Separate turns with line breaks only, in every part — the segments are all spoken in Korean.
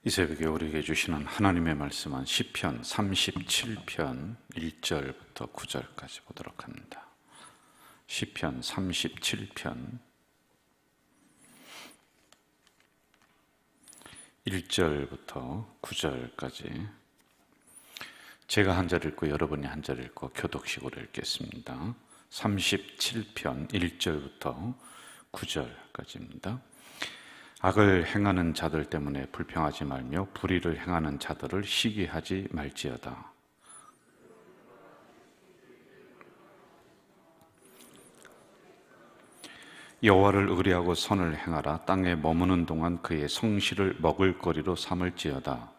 이 새벽에 우리에게 주시는 하나님의 말씀은 시편 37편 1절부터 9절까지 보도록 합니다. 시편 37편 1절부터 9절까지 제가 한 절 읽고 여러분이 한 절 읽고 교독식으로 읽겠습니다. 37편 1절부터 9절까지입니다. 악을 행하는 자들 때문에 불평하지 말며 불의를 행하는 자들을 시기하지 말지어다. 여호와를 의뢰하고 선을 행하라. 땅에 머무는 동안 그의 성실을 먹을거리로 삼을지어다.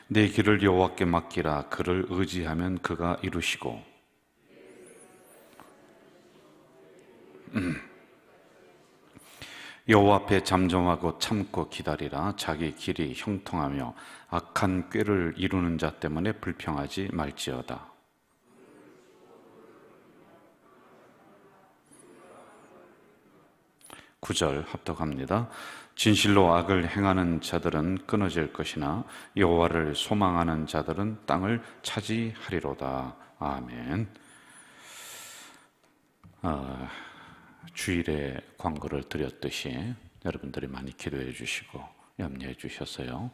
내 길을 여호와께 맡기라. 그를 의지하면 그가 이루시고 여호와 앞에 잠잠하고 참고 기다리라. 자기 길이 형통하며 악한 꾀를 이루는 자 때문에 불평하지 말지어다. 구절 합독합니다. 진실로 악을 행하는 자들은 끊어질 것이나 여호와를 소망하는 자들은 땅을 차지하리로다. 아멘. 주일에 광고를 드렸듯이 여러분들이 많이 기도해 주시고 염려해 주셨어요.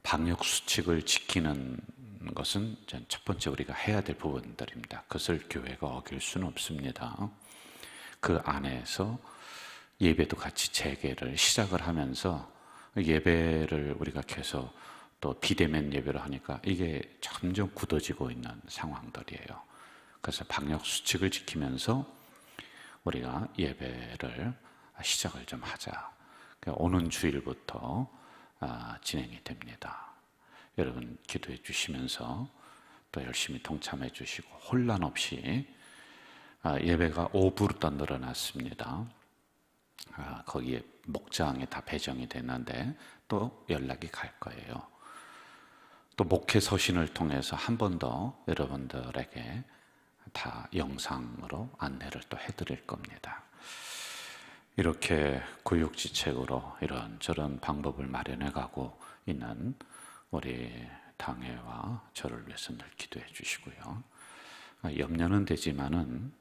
방역 수칙을 지키는 것은 첫 번째 우리가 해야 될 부분들입니다. 그것을 교회가 어길 수는 없습니다. 그 안에서 예배도 같이 재개를 시작을 하면서 예배를 우리가 계속 또 비대면 예배를 하니까 이게 점점 굳어지고 있는 상황들이에요. 그래서 방역 수칙을 지키면서 우리가 예배를 시작을 좀 하자. 오는 주일부터 진행이 됩니다. 여러분 기도해 주시면서 또 열심히 동참해 주시고 혼란 없이 예배가 5부로 더 늘어났습니다. 거기에 목장에 다 배정이 됐는데 또 연락이 갈 거예요. 또 목회 서신을 통해서 한 번 더 여러분들에게 다 영상으로 안내를 또 해드릴 겁니다. 이렇게 구육지책으로 이런저런 방법을 마련해 가고 있는 우리 당회와 저를 위해서 늘 기도해 주시고요. 염려는 되지만은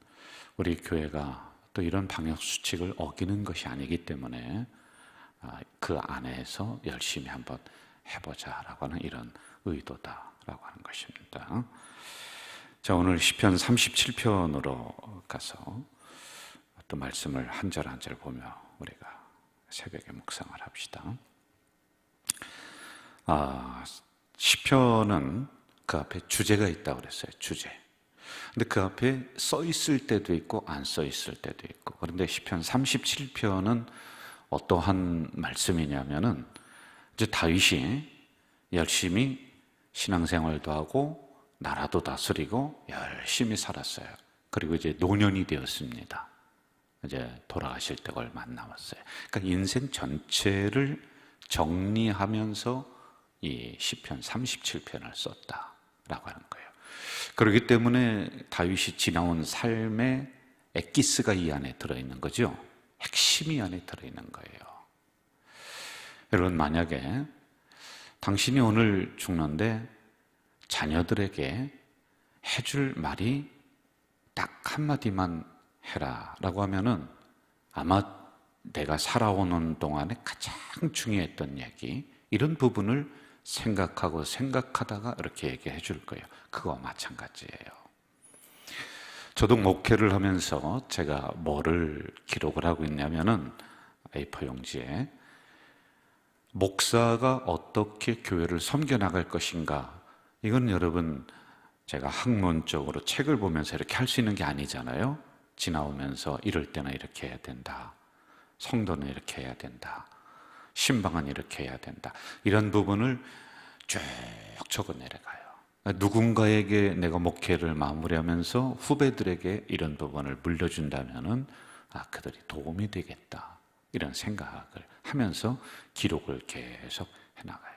우리 교회가 또 이런 방역 수칙을 어기는 것이 아니기 때문에 그 안에서 열심히 한번 해보자라고 하는 이런 의도다라고 하는 것입니다. 자, 오늘 시편 37편으로 가서 또 말씀을 한 절 한 절 보며 우리가 새벽에 묵상을 합시다. 시편은 그 앞에 주제가 있다고 그랬어요. 주제. 근데 그 앞에 써 있을 때도 있고 안 써 있을 때도 있고. 그런데 시편 37편은 어떠한 말씀이냐면은 이제 다윗이 열심히 신앙생활도 하고 나라도 다스리고 열심히 살았어요. 그리고 이제 노년이 되었습니다. 이제 돌아가실 때가 얼마 안 남았어요. 그러니까 인생 전체를 정리하면서 이 시편 37편을 썼다라고 하는 거예요. 그렇기 때문에 다윗이 지나온 삶의 엑기스가 이 안에 들어있는 거죠. 핵심이 안에 들어있는 거예요. 여러분, 만약에 당신이 오늘 죽는데 자녀들에게 해줄 말이 딱 한마디만 해라 라고 하면은 아마 내가 살아오는 동안에 가장 중요했던 얘기, 이런 부분을 생각하다가 이렇게 얘기해 줄 거예요. 그거와 마찬가지예요. 저도 목회를 하면서 제가 뭐를 기록을 하고 있냐면은 A4 용지에 목사가 어떻게 교회를 섬겨나갈 것인가. 이건 여러분 제가 학문적으로 책을 보면서 이렇게 할 수 있는 게 아니잖아요. 지나오면서 이럴 때는 이렇게 해야 된다. 성도는 이렇게 해야 된다. 신방은 이렇게 해야 된다. 이런 부분을 쭉 적어 내려가요. 누군가에게 내가 목회를 마무리하면서 후배들에게 이런 부분을 물려준다면은 그들이 도움이 되겠다. 이런 생각을 하면서 기록을 계속 해나가요.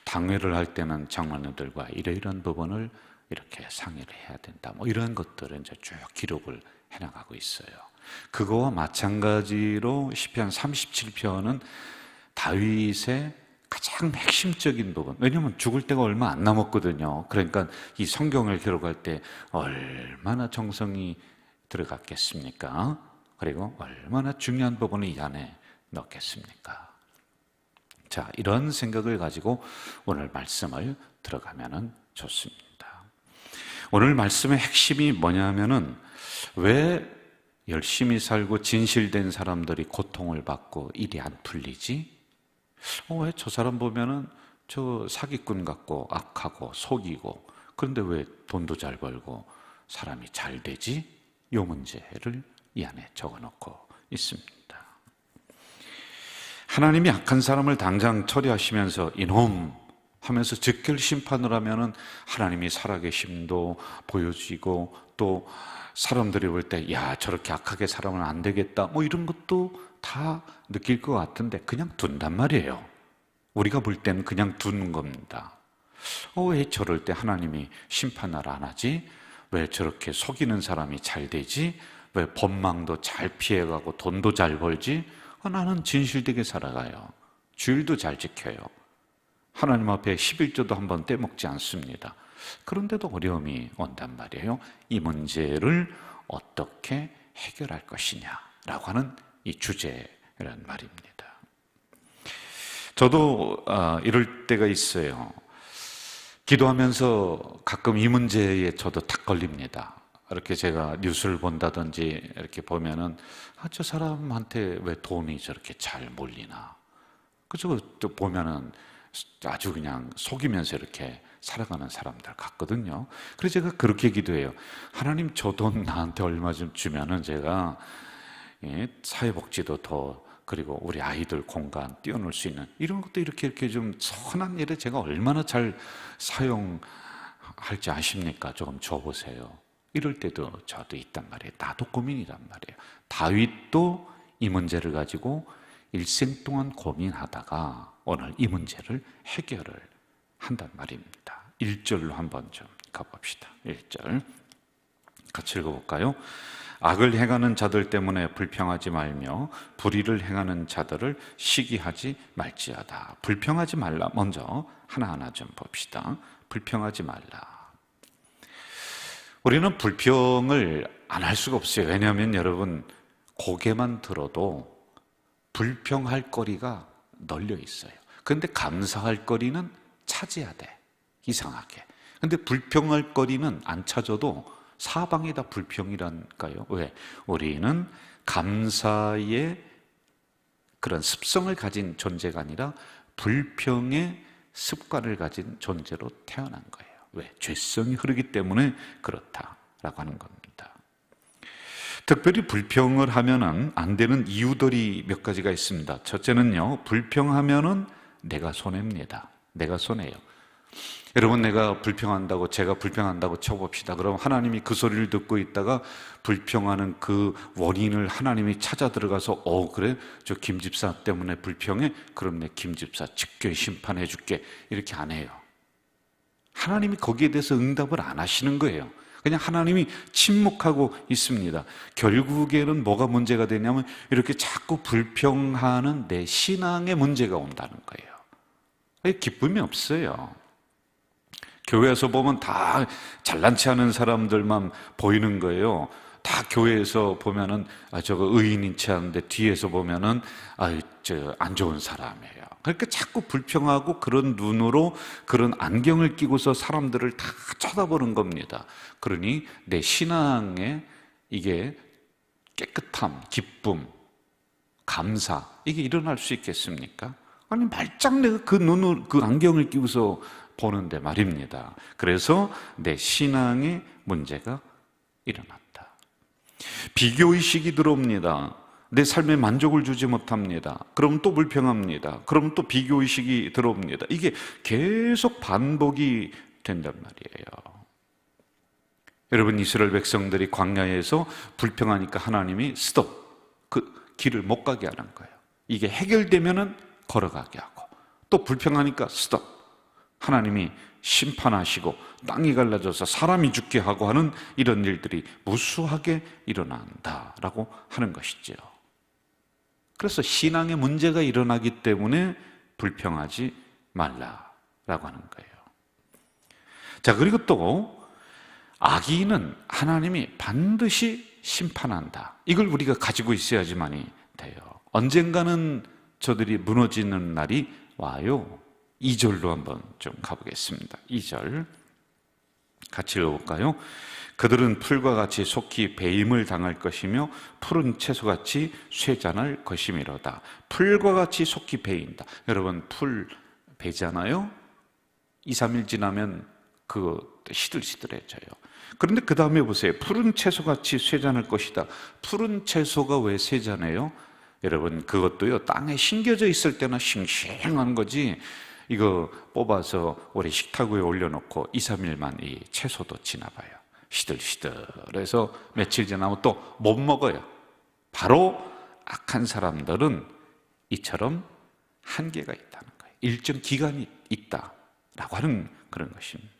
당회를 할 때는 장로님들과 이러이러한 부분을 이렇게 상의를 해야 된다. 뭐 이런 것들은 이제 쭉 기록을 해나가고 있어요. 그거와 마찬가지로 시편 37편은 다윗의 가장 핵심적인 부분, 왜냐하면 죽을 때가 얼마 안 남았거든요. 그러니까 이 성경을 기록할 때 얼마나 정성이 들어갔겠습니까? 그리고 얼마나 중요한 부분을 이 안에 넣겠습니까? 자, 이런 생각을 가지고 오늘 말씀을 들어가면 좋습니다. 오늘 말씀의 핵심이 뭐냐면은 왜 열심히 살고 진실된 사람들이 고통을 받고 일이 안 풀리지? 왜 저 사람 보면은 저 사기꾼 같고 악하고 속이고, 그런데 왜 돈도 잘 벌고 사람이 잘 되지? 이 문제를 이 안에 적어놓고 있습니다. 하나님이 악한 사람을 당장 처리하시면서 이놈 하면서 즉결 심판을 하면은 하나님이 살아계심도 보여지고, 또 사람들이 볼 때 야, 저렇게 악하게 살아면 안 되겠다 뭐 이런 것도 다 느낄 것 같은데 그냥 둔단 말이에요. 우리가 볼 때는 그냥 두는 겁니다. 왜 저럴 때 하나님이 심판을 안 하지? 왜 저렇게 속이는 사람이 잘 되지? 왜 법망도 잘 피해가고 돈도 잘 벌지? 나는 진실되게 살아가요. 주일도 잘 지켜요. 하나님 앞에 11조도 한번 떼먹지 않습니다. 그런데도 어려움이 온단 말이에요. 이 문제를 어떻게 해결할 것이냐라고 하는 이 주제란 말입니다. 저도 이럴 때가 있어요. 기도하면서 가끔 이 문제에 저도 탁 걸립니다. 이렇게 제가 뉴스를 본다든지 이렇게 보면은 저 사람한테 왜 돈이 저렇게 잘 몰리나. 그저 또 보면은 아주 그냥 속이면서 이렇게 살아가는 사람들 같거든요. 그래서 제가 그렇게 기도해요. 하나님, 저 돈 나한테 얼마 좀 주면은 제가 사회복지도 더, 그리고 우리 아이들 공간 띄워놓을 수 있는 이런 것도 이렇게 좀 선한 일에 제가 얼마나 잘 사용할지 아십니까? 조금 줘보세요. 이럴 때도 저도 있단 말이에요. 나도 고민이란 말이에요. 다윗도 이 문제를 가지고 일생 동안 고민하다가 오늘 이 문제를 해결을 한단 말입니다. 1절로 한번 좀 가봅시다. 1절 같이 읽어볼까요? 악을 행하는 자들 때문에 불평하지 말며 불의를 행하는 자들을 시기하지 말지어다. 불평하지 말라. 먼저 하나하나 좀 봅시다. 불평하지 말라. 우리는 불평을 안 할 수가 없어요. 왜냐하면 여러분, 고개만 들어도 불평할 거리가 널려 있어요. 그런데 감사할 거리는 찾아야 돼. 이상하게. 근데 불평할 거리는 안 찾아도 사방이 다 불평이라니까요. 왜? 우리는 감사의 그런 습성을 가진 존재가 아니라 불평의 습관을 가진 존재로 태어난 거예요. 왜? 죄성이 흐르기 때문에 그렇다라고 하는 겁니다. 특별히 불평을 하면은 안 되는 이유들이 몇 가지가 있습니다. 첫째는요, 불평하면은 내가 손해입니다. 내가 손해예요. 여러분, 내가 불평한다고, 제가 불평한다고 쳐봅시다. 그럼 하나님이 그 소리를 듣고 있다가 불평하는 그 원인을 하나님이 찾아 들어가서 그래? 저 김 집사 때문에 불평해? 그럼 내 김 집사 직결 심판해 줄게. 이렇게 안 해요. 하나님이 거기에 대해서 응답을 안 하시는 거예요. 그냥 하나님이 침묵하고 있습니다. 결국에는 뭐가 문제가 되냐면 이렇게 자꾸 불평하는 내 신앙의 문제가 온다는 거예요. 기쁨이 없어요. 교회에서 보면 다 잘난 체 하는 사람들만 보이는 거예요. 다 교회에서 보면은 저거 의인인 체 하는데 뒤에서 보면은 저 안 좋은 사람이에요. 그러니까 자꾸 불평하고 그런 눈으로, 그런 안경을 끼고서 사람들을 다 쳐다보는 겁니다. 그러니 내 신앙에 이게 깨끗함, 기쁨, 감사, 이게 일어날 수 있겠습니까? 아니, 말짝 내가 그 눈을, 그 안경을 끼고서 보는데 말입니다. 그래서 내 신앙에 문제가 일어났다. 비교의식이 들어옵니다. 내 삶에 만족을 주지 못합니다. 그럼 또 불평합니다. 그럼 또 비교의식이 들어옵니다. 이게 계속 반복이 된단 말이에요. 여러분, 이스라엘 백성들이 광야에서 불평하니까 하나님이 스톱, 그 길을 못 가게 하는 거예요. 이게 해결되면은 걸어가게 하고, 또 불평하니까 스톱, 하나님이 심판하시고 땅이 갈라져서 사람이 죽게 하고 하는 이런 일들이 무수하게 일어난다라고 하는 것이죠. 그래서 신앙에 문제가 일어나기 때문에 불평하지 말라라고 하는 거예요. 자, 그리고 또 악인은 하나님이 반드시 심판한다. 이걸 우리가 가지고 있어야지만이 돼요. 언젠가는 저들이 무너지는 날이 와요. 2절로 한번 좀 가보겠습니다. 2절 같이 읽어볼까요? 그들은 풀과 같이 속히 배임을 당할 것이며 푸른 채소같이 쇠잔할 것이미로다. 풀과 같이 속히 배인다. 여러분, 풀 배잖아요? 2, 3일 지나면 그거 시들시들해져요. 그런데 그 다음에 보세요. 푸른 채소같이 쇠잔할 것이다. 푸른 채소가 왜 쇠잔해요? 여러분, 그것도요, 땅에 심겨져 있을 때나 싱싱한 거지, 이거 뽑아서 우리 식탁 위에 올려놓고 2, 3일만 이 채소도 지나봐요. 시들시들해서 며칠 지나면 또 못 먹어요. 바로 악한 사람들은 이처럼 한계가 있다는 거예요. 일정 기간이 있다라고 하는 그런 것입니다.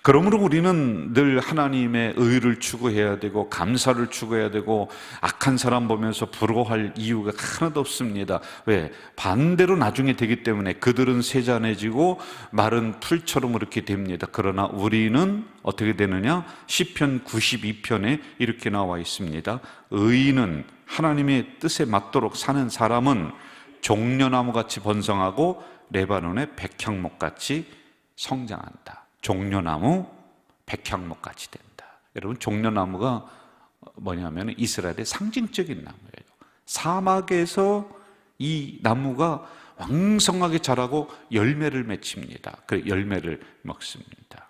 그러므로 우리는 늘 하나님의 의를 추구해야 되고 감사를 추구해야 되고 악한 사람 보면서 부러워할 이유가 하나도 없습니다. 왜? 반대로 나중에 되기 때문에 그들은 세잔해지고 마른 풀처럼 그렇게 됩니다. 그러나 우리는 어떻게 되느냐? 시편 92편에 이렇게 나와 있습니다. 의인은 하나님의 뜻에 맞도록 사는 사람은 종려나무같이 번성하고 레바논의 백향목같이 성장한다. 종려나무, 백향목같이 된다. 여러분, 종려나무가 뭐냐면 이스라엘의 상징적인 나무예요. 사막에서 이 나무가 왕성하게 자라고 열매를 맺힙니다. 그 열매를 먹습니다.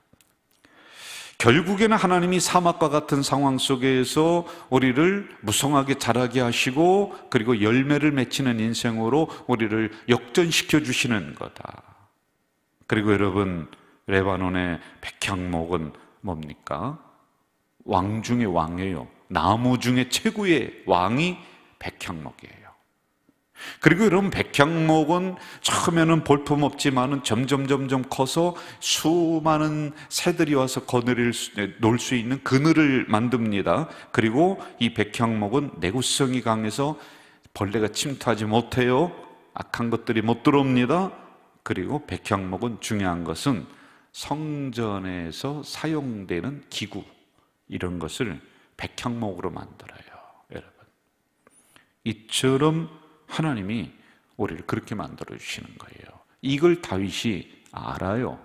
결국에는 하나님이 사막과 같은 상황 속에서 우리를 무성하게 자라게 하시고 그리고 열매를 맺히는 인생으로 우리를 역전시켜 주시는 거다. 그리고 여러분, 레바논의 백향목은 뭡니까? 왕 중의 왕이에요. 나무 중에 최고의 왕이 백향목이에요. 그리고 여러분, 백향목은 처음에는 볼품없지만은 점점 커서 수많은 새들이 와서 놀 수 있는 그늘을 만듭니다. 그리고 이 백향목은 내구성이 강해서 벌레가 침투하지 못해요. 악한 것들이 못 들어옵니다. 그리고 백향목은 중요한 것은 성전에서 사용되는 기구, 이런 것을 백향목으로 만들어요. 여러분, 이처럼 하나님이 우리를 그렇게 만들어 주시는 거예요. 이걸 다윗이 알아요.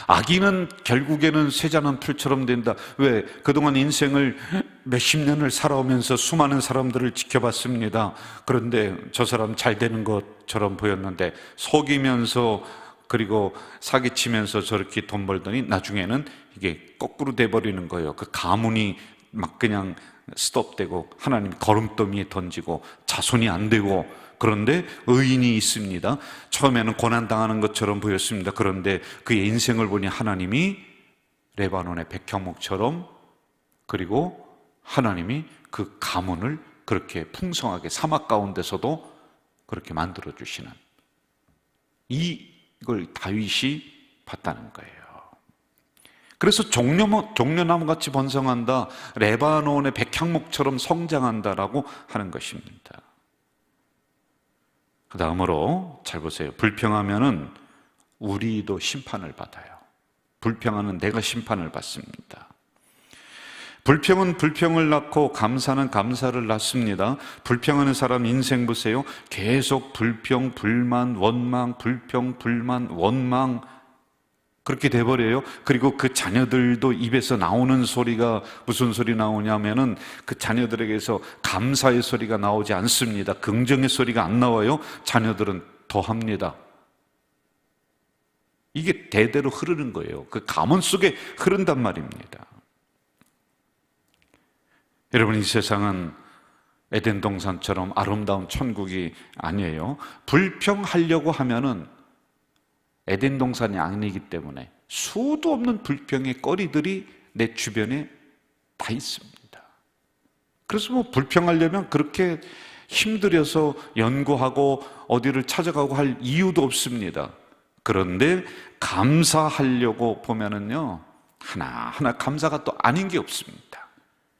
악인은 결국에는 쇠잔한 풀처럼 된다. 왜? 그동안 인생을 몇십 년을 살아오면서 수많은 사람들을 지켜봤습니다. 그런데 저 사람 잘 되는 것처럼 보였는데 속이면서 그리고 사기치면서 저렇게 돈 벌더니 나중에는 이게 거꾸로 돼버리는 거예요. 그 가문이 막 그냥 스톱되고 하나님 거름더미에 던지고 자손이 안 되고. 그런데 의인이 있습니다. 처음에는 고난당하는 것처럼 보였습니다. 그런데 그의 인생을 보니 하나님이 레바논의 백향목처럼, 그리고 하나님이 그 가문을 그렇게 풍성하게 사막 가운데서도 그렇게 만들어 주시는, 이걸 다윗이 봤다는 거예요. 그래서 종려나무같이 번성한다, 레바논의 백향목처럼 성장한다라고 하는 것입니다. 그 다음으로 잘 보세요. 불평하면은 우리도 심판을 받아요. 불평하는 내가 심판을 받습니다. 불평은 불평을 낳고 감사는 감사를 낳습니다. 불평하는 사람 인생 보세요. 계속 불평, 불만, 원망, 불평, 불만, 원망, 그렇게 돼버려요. 그리고 그 자녀들도 입에서 나오는 소리가 무슨 소리 나오냐면은 그 자녀들에게서 감사의 소리가 나오지 않습니다. 긍정의 소리가 안 나와요. 자녀들은 더 합니다. 이게 대대로 흐르는 거예요. 그 가문 속에 흐른단 말입니다. 여러분, 이 세상은 에덴 동산처럼 아름다운 천국이 아니에요. 불평하려고 하면은 에덴 동산이 아니기 때문에 수도 없는 불평의 거리들이 내 주변에 다 있습니다. 그래서 뭐 불평하려면 그렇게 힘들여서 연구하고 어디를 찾아가고 할 이유도 없습니다. 그런데 감사하려고 보면은요, 하나하나 감사가 또 아닌 게 없습니다.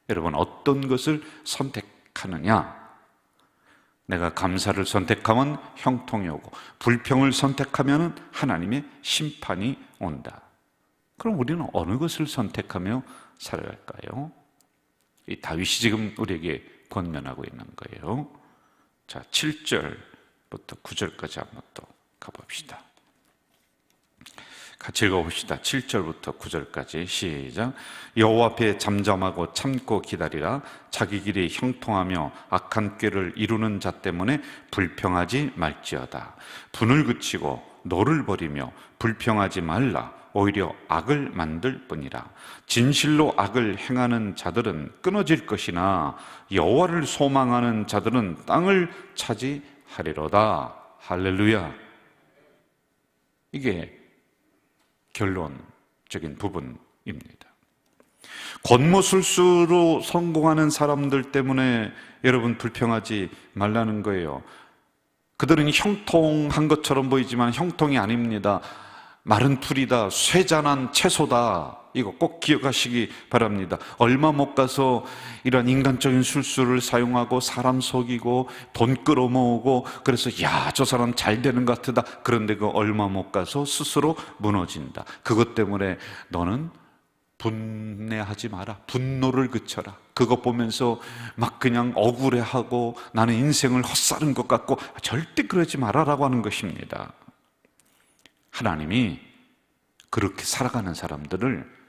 여러분, 어떤 것을 선택하느냐? 내가 감사를 선택하면 형통이 오고, 불평을 선택하면 하나님의 심판이 온다. 그럼 우리는 어느 것을 선택하며 살아갈까요? 이 다윗이 지금 우리에게 권면하고 있는 거예요. 자, 7절부터 9절까지 한번 또 가봅시다. 같이 읽어봅시다. 7절부터 9절까지 시작. 여호와 앞에 잠잠하고 참고 기다리라. 자기 길이 형통하며 악한 꾀를 이루는 자 때문에 불평하지 말지어다. 분을 그치고 노를 버리며 불평하지 말라. 오히려 악을 만들 뿐이라. 진실로 악을 행하는 자들은 끊어질 것이나 여호와를 소망하는 자들은 땅을 차지하리로다. 할렐루야. 이게 결론적인 부분입니다. 권모술수로 성공하는 사람들 때문에 여러분 불평하지 말라는 거예요. 그들은 형통한 것처럼 보이지만 형통이 아닙니다. 마른 풀이다, 쇠잔한 채소다. 이거 꼭 기억하시기 바랍니다. 얼마 못 가서 이런 인간적인 술수를 사용하고 사람 속이고 돈 끌어모으고, 그래서 야, 저 사람 잘 되는 것 같다. 그런데 그 얼마 못 가서 스스로 무너진다. 그것 때문에 너는 분내하지 마라. 분노를 그쳐라. 그거 보면서 막 그냥 억울해하고 나는 인생을 헛사는 것 같고, 절대 그러지 마라라고 하는 것입니다. 하나님이 그렇게 살아가는 사람들을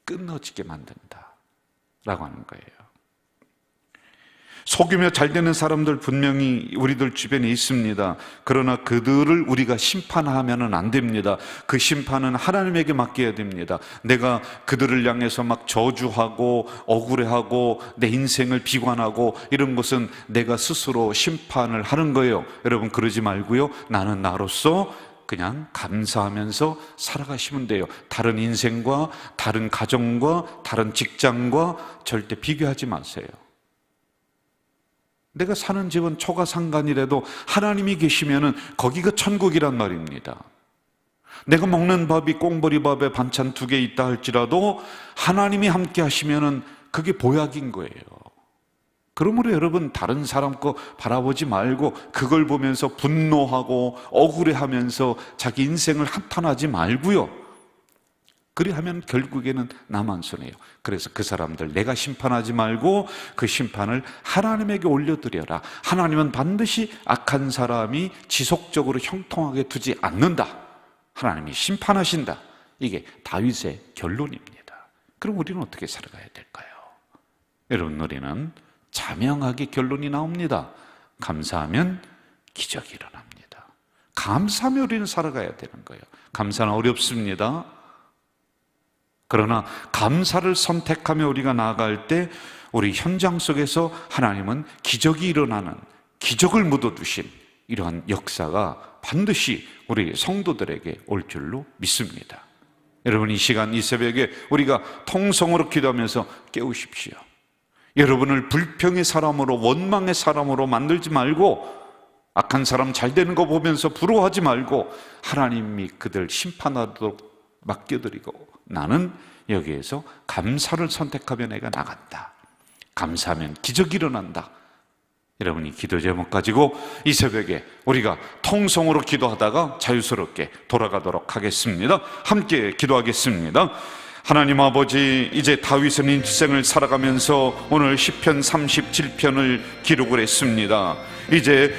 끊어지게 만든다 라고 하는 거예요. 속이며 잘 되는 사람들 분명히 우리들 주변에 있습니다. 그러나 그들을 우리가 심판하면 안 됩니다. 그 심판은 하나님에게 맡겨야 됩니다. 내가 그들을 향해서 막 저주하고 억울해하고 내 인생을 비관하고 이런 것은 내가 스스로 심판을 하는 거예요. 여러분, 그러지 말고요, 나는 나로서 그냥 감사하면서 살아가시면 돼요. 다른 인생과 다른 가정과 다른 직장과 절대 비교하지 마세요. 내가 사는 집은 초가상간이라도 하나님이 계시면은 거기가 천국이란 말입니다. 내가 먹는 밥이 꽁보리밥에 반찬 2개 있다 할지라도 하나님이 함께 하시면은 그게 보약인 거예요. 그러므로 여러분, 다른 사람 거 바라보지 말고 그걸 보면서 분노하고 억울해하면서 자기 인생을 한탄하지 말고요. 그리하면 결국에는 나만 손해요. 그래서 그 사람들 내가 심판하지 말고 그 심판을 하나님에게 올려드려라. 하나님은 반드시 악한 사람이 지속적으로 형통하게 두지 않는다. 하나님이 심판하신다. 이게 다윗의 결론입니다. 그럼 우리는 어떻게 살아가야 될까요? 여러분, 우리는 자명하게 결론이 나옵니다. 감사하면 기적이 일어납니다. 감사하며 우리는 살아가야 되는 거예요. 감사는 어렵습니다. 그러나 감사를 선택하며 우리가 나아갈 때 우리 현장 속에서 하나님은 기적이 일어나는, 기적을 묻어두신 이러한 역사가 반드시 우리 성도들에게 올 줄로 믿습니다. 여러분, 이 시간, 이 새벽에 우리가 통성으로 기도하면서 깨우십시오. 여러분을 불평의 사람으로, 원망의 사람으로 만들지 말고, 악한 사람 잘 되는 거 보면서 부러워하지 말고 하나님이 그들 심판하도록 맡겨드리고, 나는 여기에서 감사를 선택하며 내가 나간다. 감사하면 기적이 일어난다. 여러분이 기도 제목 가지고 이 새벽에 우리가 통성으로 기도하다가 자유스럽게 돌아가도록 하겠습니다. 함께 기도하겠습니다. 하나님 아버지, 이제 다윗은 인생을 살아가면서 오늘 시편 37편을 기록을 했습니다. 이제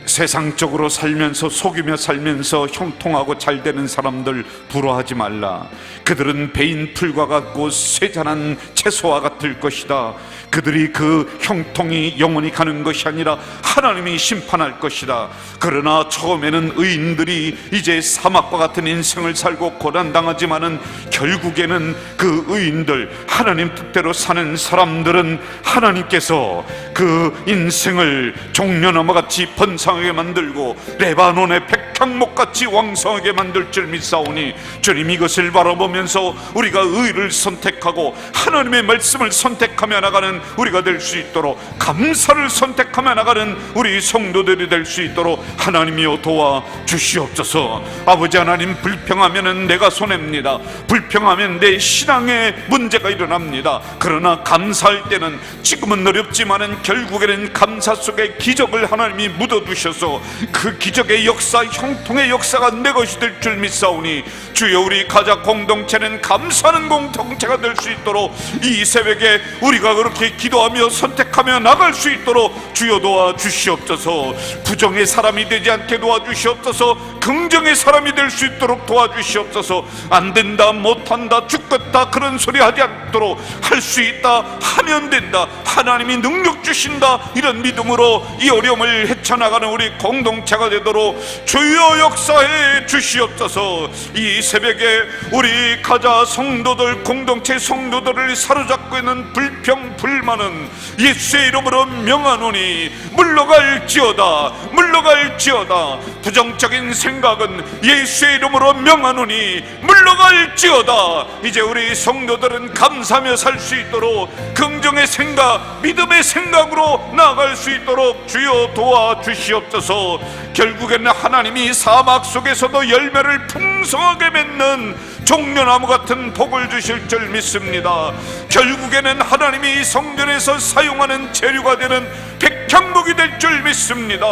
세상적으로 살면서, 속이며 살면서 형통하고 잘 되는 사람들 부러워하지 말라. 그들은 베인 풀과 같고 쇠잔한 채소와 같을 것이다. 그들이 그 형통이 영원히 가는 것이 아니라 하나님이 심판할 것이다. 그러나 처음에는 의인들이 이제 사막과 같은 인생을 살고 고난당하지만은 결국에는 그 의인들, 하나님 뜻대로 사는 사람들은 하나님께서 그 인생을 종려나무 같이 번성하게 만들고 레바논의 백
백향목같이 왕성하게 만들 줄 믿사오니 주님, 이것을 바라보면서 우리가 의를 선택하고 하나님의 말씀을 선택하며 나가는 우리가 될 수 있도록, 감사를 선택하며 나가는 우리 성도들이 될 수 있도록 하나님이여 도와주시옵소서. 아버지 하나님, 불평하면 내가 손해입니다. 불평하면 내 신앙에 문제가 일어납니다. 그러나 감사할 때는 지금은 어렵지만은 결국에는 감사 속에 기적을 하나님이 묻어두셔서 그 기적의 역사, 형통의 역사가 내 것이 될 줄 믿사오니 주여, 우리 가자 공동체는 감사하는 공동체가 될 수 있도록 이 새벽에 우리가 그렇게 기도하며 선택하며 나갈 수 있도록 주여 도와주시옵소서. 부정의 사람이 되지 않게 도와주시옵소서. 긍정의 사람이 될 수 있도록 도와주시옵소서. 안 된다, 못한다, 죽겠다 그런 소리 하지 않도록 할 수 있다, 하면 된다, 하나님이 능력 주신다, 이런 믿음으로 이 어려움을 헤쳐나가는 우리 공동체가 되도록 주여 역사해 주시옵소서. 이 새벽에 우리 가자 성도들, 공동체 성도들을 사로잡고 있는 불평 불만은 예수의 이름으로 명하노니 물러갈지어다, 물러갈지어다. 부정적인 생각은 예수의 이름으로 명하노니 물러갈지어다. 이제 우리 성도들은 감사하며 살 수 있도록 긍정의 생각, 믿음의 생각으로 나아갈 수 있도록 주여 도와주시옵소서. 결국에는 하나님이 사막 속에서도 열매를 풍성하게 맺는 종려나무 같은 복을 주실 줄 믿습니다. 결국에는 하나님이 성전에서 사용하는 재료가 되는 백향목이 될 줄 믿습니다.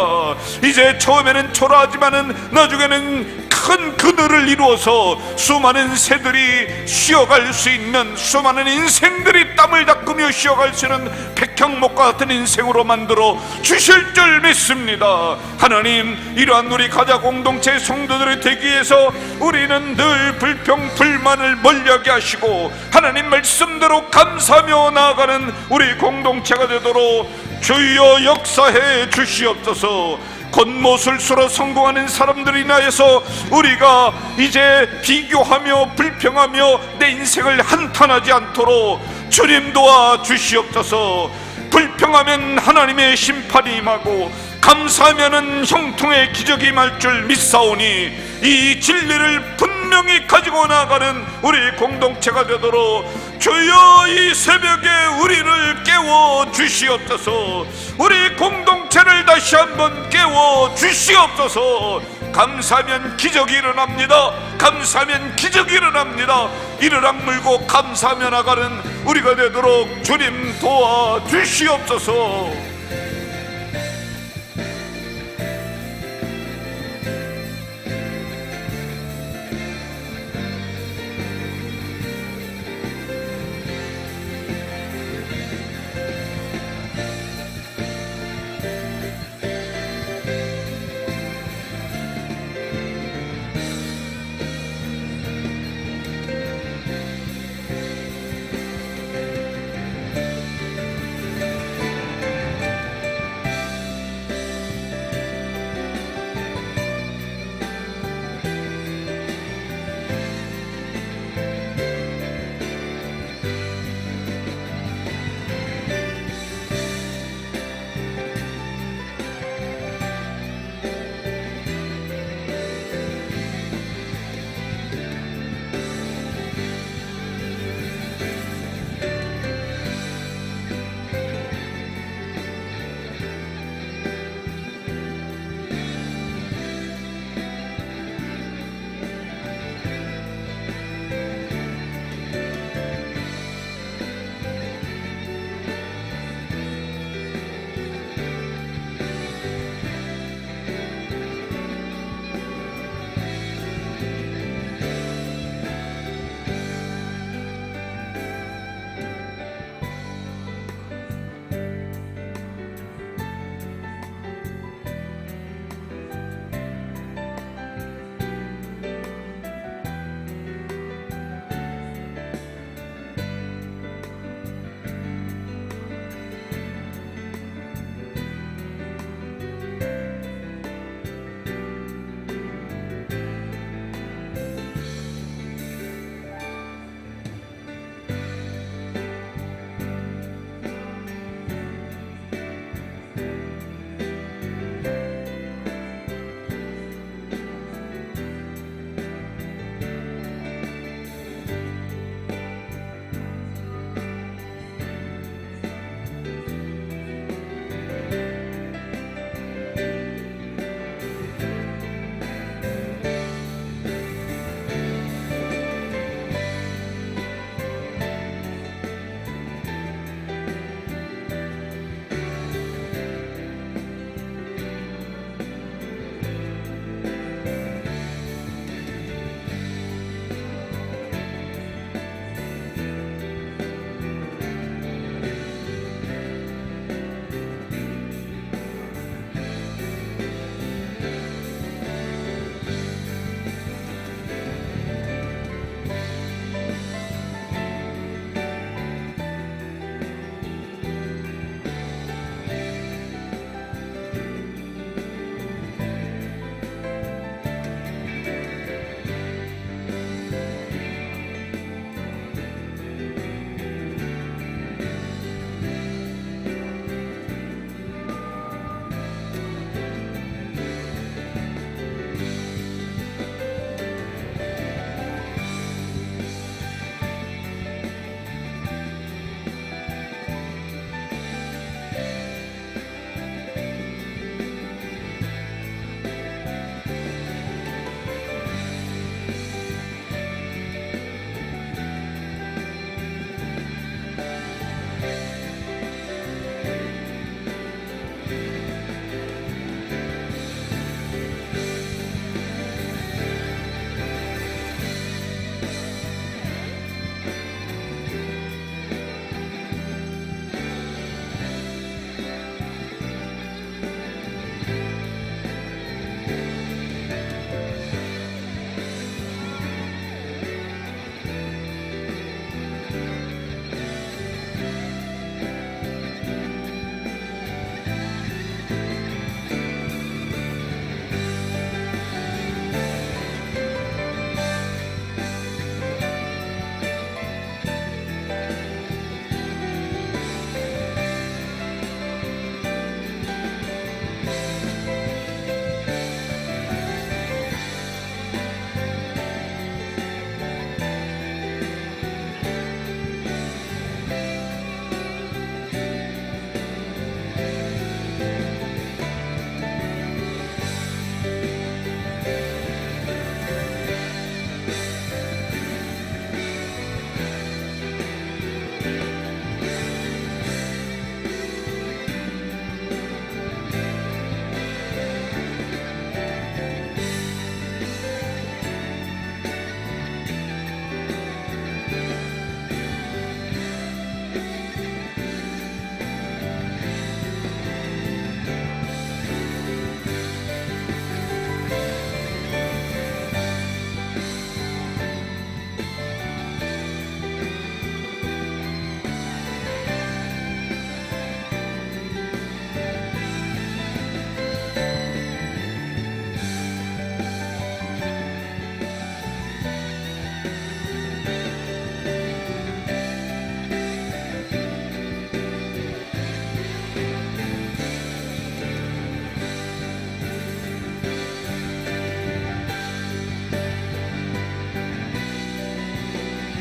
이제 처음에는 초라하지만은 나중에는 큰 그늘을 이루어서 수많은 새들이 쉬어갈 수 있는, 수많은 인생들이 땀을 닦으며 쉬어갈 수 있는 백향목과 같은 인생으로 만들어 주실 줄 믿습니다. 하나님, 이러한 우리 가자 공동체 성도들의 되기 위해서 우리는 늘 불평 불만을 멀리하게 하시고 하나님 말씀대로 감사하며 나아가는 우리 공동체가 되도록 주여 역사해 주시옵소서. 겉모술수로 성공하는 사람들이 인하여서 우리가 이제 비교하며 불평하며 내 인생을 한탄하지 않도록 주님 도와주시옵소서. 불평하면 하나님의 심판이 임하고 감사하면은 형통의 기적이 임할 줄 믿사오니 이 진리를 분명히 가지고 나가는 우리 공동체가 되도록 주여 이 새벽에 우리를 깨워 주시옵소서. 우리 공동체를 다시 한번 깨워 주시옵소서. 감사하면 기적이 일어납니다. 감사하면 기적이 일어납니다. 이를 악물고 감사하며 나가는 우리가 되도록 주님 도와주시옵소서.